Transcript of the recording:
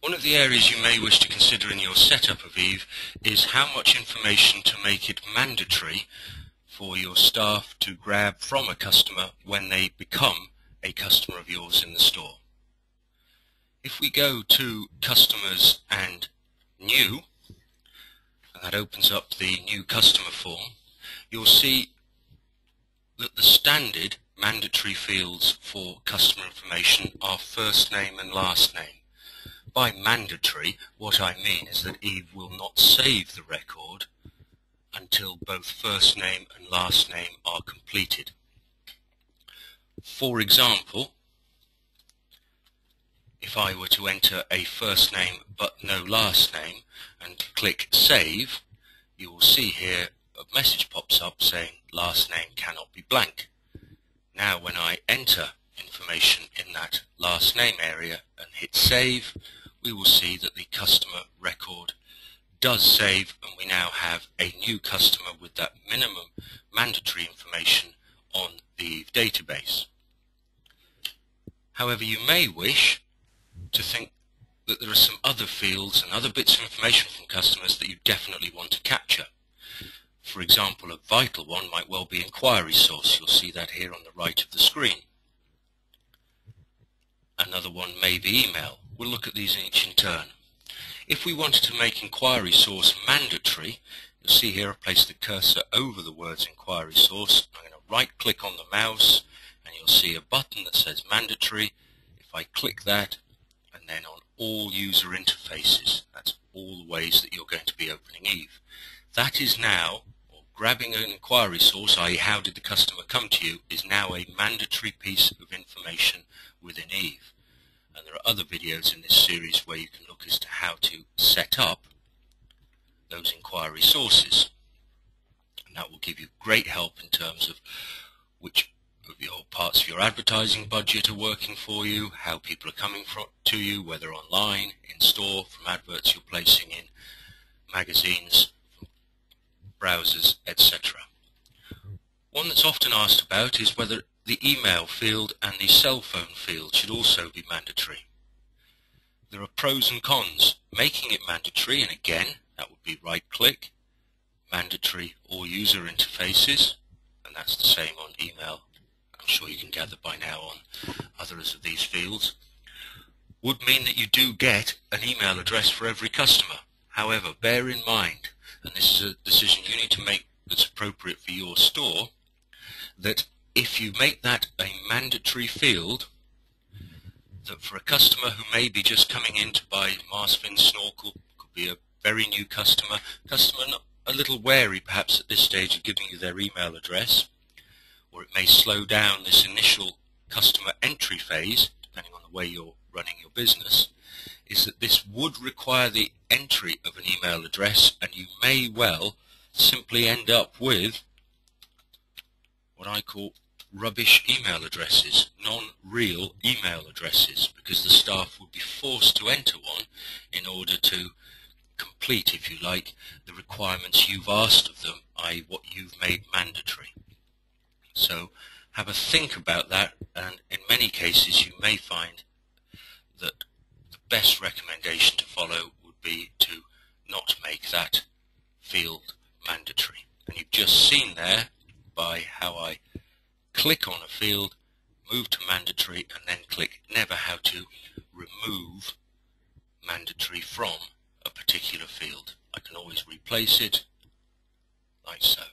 One of the areas you may wish to consider in your setup of Eve is how much information to make it mandatory for your staff to grab from a customer when they become a customer of yours in the store. If we go to Customers and New, and that opens up the New Customer form, you'll see that the standard mandatory fields for customer information are first name and last name. By mandatory, what I mean is that Eve will not save the record until both first name and last name are completed. For example, if I were to enter a first name but no last name and click Save, you will see here a message pops up saying last name cannot be blank. Now when I enter information in that last name area and hit Save, we will see that the customer record does save, and we now have a new customer with that minimum mandatory information on the Eve database. However, you may wish to think that there are some other fields and other bits of information from customers that you definitely want to capture. For example, a vital one might well be inquiry source. You'll see that here on the right of the screen. Another one may be email. We'll look at these each in turn. If we wanted to make inquiry source mandatory, you'll see here I've placed the cursor over the words inquiry source. I'm going to right click on the mouse and you'll see a button that says mandatory. If I click that, and then on all user interfaces, that's all the ways that you're going to be opening Eve. That is now, or grabbing an inquiry source, i.e. how did the customer come to you, is now a mandatory piece of information within Eve. And there are other videos in this series where you can look as to how to set up those inquiry sources. And that will give you great help in terms of which of your parts of your advertising budget are working for you, how people are coming to you, whether online, in store, from adverts you're placing in magazines, browsers, etc. One that's often asked about is whether the email field and the cell phone field should also be mandatory. There are pros and cons. Making it mandatory, and again, that would be right click, mandatory all user interfaces, and that's the same on email. I'm sure you can gather by now on others of these fields, would mean that you do get an email address for every customer. However, bear in mind, and this is a decision you need to make that's appropriate for your store, that if you make that a mandatory field, that for a customer who may be just coming in to buy Marsfin snorkel, could be a very new customer not a little wary perhaps at this stage of giving you their email address, or it may slow down this initial customer entry phase, depending on the way you're running your business, is that this would require the entry of an email address, and you may well simply end up with what I call rubbish email addresses, non-real email addresses, because the staff would be forced to enter one in order to complete, if you like, the requirements you've asked of them, i.e. what you've made mandatory. So have a think about that, and in many cases you may find that the best recommendation to follow would be to not make that field mandatory. And you've just seen there by how I click on a field, move to mandatory, and then click never how to remove mandatory from a particular field. I can always replace it like so.